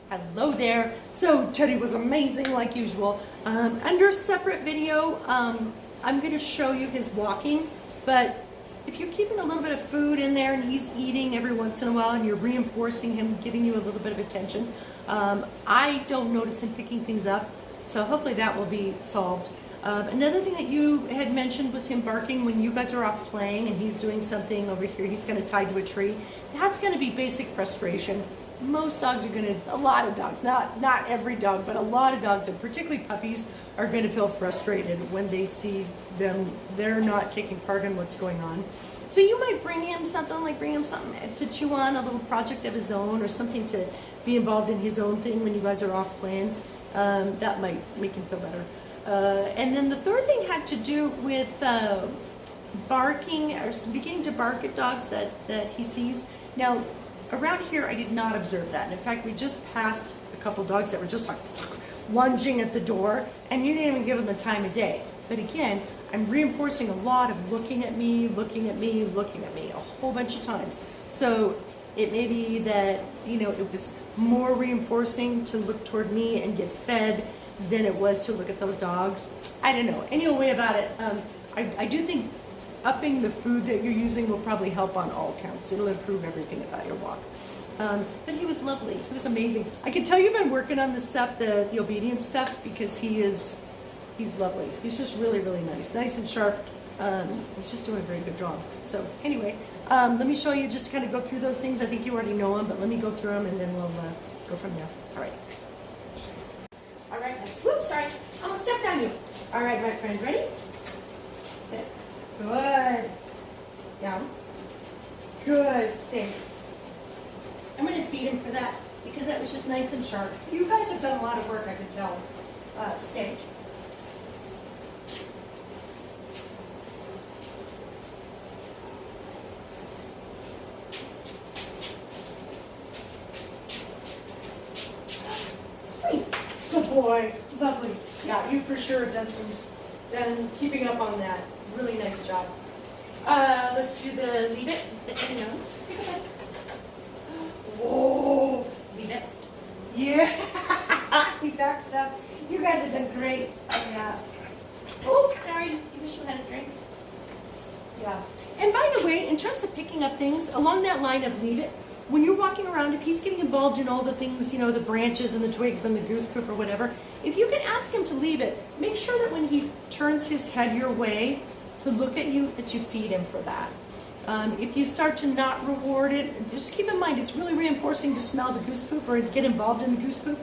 Hello there. So Teddy was amazing like usual. Under separate video, I'm going to show you his walking, but if you're keeping a little bit of food in there and he's eating every once in a while and you're reinforcing him, giving you a little bit of attention, I don't notice him picking things up, so hopefully that will be solved. Another thing that you had mentioned was him barking when you guys are off playing and he's doing something over here. He's going to tie to a tree. That's going to be basic frustration. Most dogs are going to, a lot of dogs, not every dog, but a lot of dogs, and particularly puppies, are going to feel frustrated when they see them, they're not taking part in what's going on. So you might bring him something to chew on, a little project of his own, or something to be involved in his own thing when you guys are off playing. That might make him feel better. And then the third thing had to do with barking, or beginning to bark at dogs that he sees. Now, around here, I did not observe that. And in fact, we just passed a couple dogs that were just like lunging at the door, and you didn't even give them the time of day. But again, I'm reinforcing a lot of looking at me, looking at me, looking at me a whole bunch of times. So it may be that, you know, it was more reinforcing to look toward me and get fed than it was to look at those dogs. I don't know. Anyway about it, I do think upping the food that you're using will probably help on all counts. It'll improve everything about your walk. But he was lovely. He was amazing. I can tell you've been working on this stuff, the obedience stuff, because he's lovely. He's just really, really nice and sharp. He's just doing a very good job. So anyway, let me show you, just to kind of go through those things. I think you already know them, but let me go through them and then we'll go from there. All right. All right, guys. Whoops, sorry. I'm gonna step on you. All right, my friend, ready? Sit. Good. Down. Good. Stay. I'm going to feed him for that because that was just nice and sharp. You guys have done a lot of work, I can tell. Stay. Good boy. Lovely. Yeah, you for sure have done keeping up on that. Really nice job. Let's do the leave it, the nose. Whoa, leave it. Yeah, he backs up. You guys have done great. Yeah. Oh, sorry. Do you wish you had a drink? Yeah. And by the way, in terms of picking up things, along that line of leave it, when you're walking around, if he's getting involved in all the things, you know, the branches and the twigs and the goose poop or whatever, if you can ask him to leave it, make sure that when he turns his head your way to look at you, that you feed him for that. If you start to not reward it, just keep in mind it's really reinforcing to smell the goose poop or to get involved in the goose poop,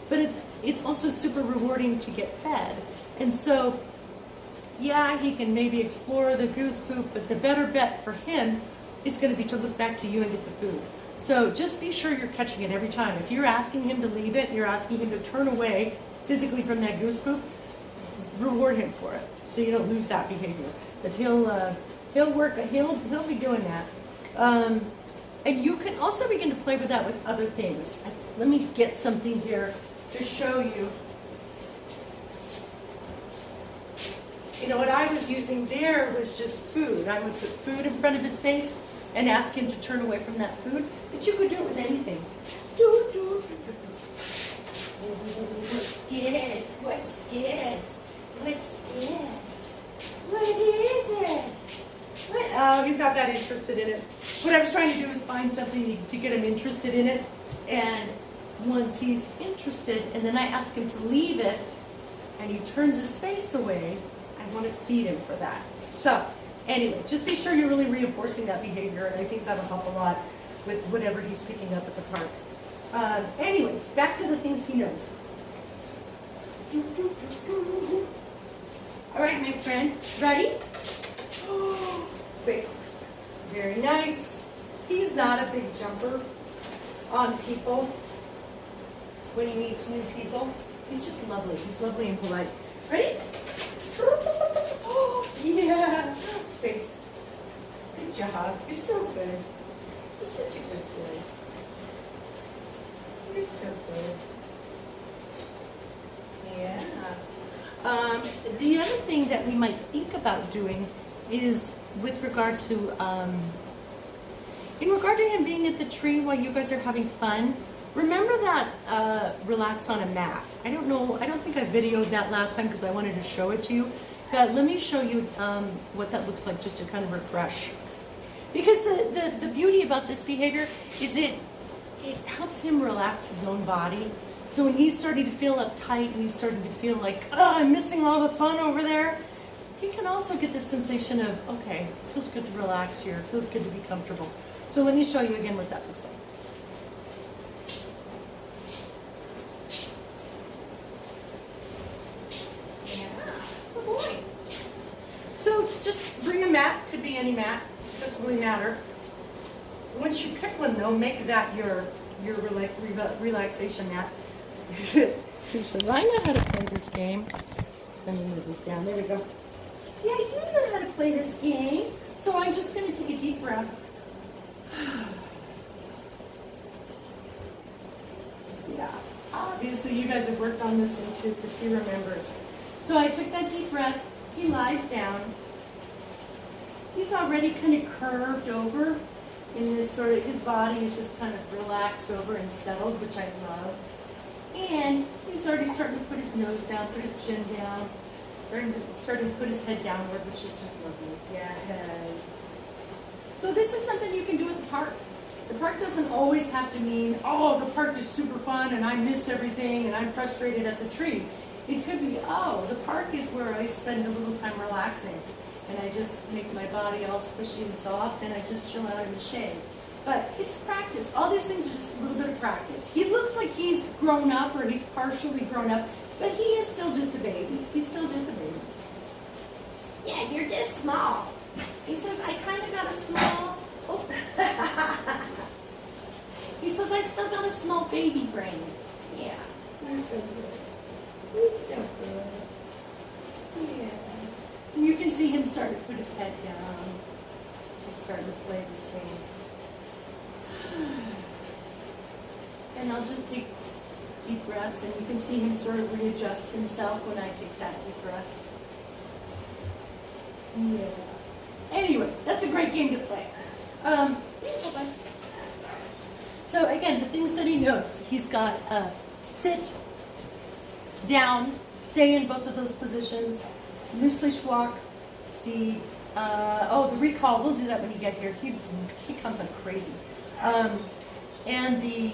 but it's also super rewarding to get fed. And so, yeah, he can maybe explore the goose poop, but the better bet for him is going to be to look back to you and get the food. So just be sure you're catching it every time. If you're asking him to leave it, you're asking him to turn away physically from that goose poop, reward him for it so you don't lose that behavior. But he'll be doing that. And you can also begin to play with that with other things. Let me get something here to show you. You know, what I was using there was just food. I would put food in front of his face and ask him to turn away from that food. But you could do it with anything. What's this? What's this? What's this? What is it? What? Oh, he's not that interested in it. What I was trying to do is find something to get him interested in it. And once he's interested, and then I ask him to leave it, and he turns his face away, I want to feed him for that. So, anyway, just be sure you're really reinforcing that behavior, and I think that'll help a lot with whatever he's picking up at the park. Anyway, back to the things he knows. All right, my friend, ready? Space. Very nice. He's not a big jumper on people when he meets new people. He's just lovely. He's lovely and polite. Ready? Yeah. Space. Good job. You're so good. You're such a good boy. You're so good. Yeah. The other thing that we might think about doing is with regard to, in regard to him being at the tree while you guys are having fun, Remember that relax on a mat. I don't know, I don't think I videoed that last time because I wanted to show it to you. But let me show you what that looks like just to kind of refresh. Because the beauty about this behavior is it helps him relax his own body. So when he's starting to feel uptight and he's starting to feel like, oh, I'm missing all the fun over there, he can also get the sensation of, okay, it feels good to relax here, it feels good to be comfortable. So let me show you again what that looks like. So just bring a mat, could be any mat, doesn't really matter. Once you pick one though, make that your relaxation mat. He says, I know how to play this game. Let me move this down, there we go. Yeah, you know how to play this game. So I'm just gonna take a deep breath. Yeah, obviously you guys have worked on this one too because he remembers. So I took that deep breath. He lies down. He's already kind of curved over in this sort of, his body is just kind of relaxed over and settled, which I love. And he's already starting to put his nose down, put his chin down, starting to put his head downward, which is just lovely. Yes. So this is something you can do at the park. The park doesn't always have to mean, oh, the park is super fun and I miss everything and I'm frustrated at the tree. It could be, oh, the park is where I spend a little time relaxing and I just make my body all squishy and soft and I just chill out in the shade. But it's practice. All these things are just a little bit of practice. He looks like he's grown up or he's partially grown up, but he is still just a baby. He's still just a baby. Yeah, you're just small. He says, I kind of got a small, oh. He says, I still got a small baby brain. Yeah, he's so good. He's so good. Yeah. So you can see him start to put his head down. So he's starting to play this game. And I'll just take deep breaths and you can see him sort of readjust himself when I take that deep breath. Yeah. Anyway, that's a great game to play. So again, the things that he knows, he's got sit, down, stay in both of those positions, loose leash walk, the recall, we'll do that when you get here. He comes up crazy. And the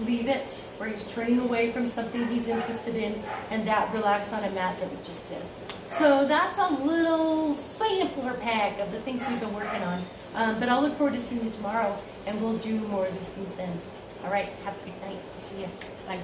leave it, where he's turning away from something he's interested in, and that relax on a mat that we just did. So that's a little sampler pack of the things we've been working on. But I'll look forward to seeing you tomorrow, and we'll do more of these things then. All right, have a good night. See you. Bye.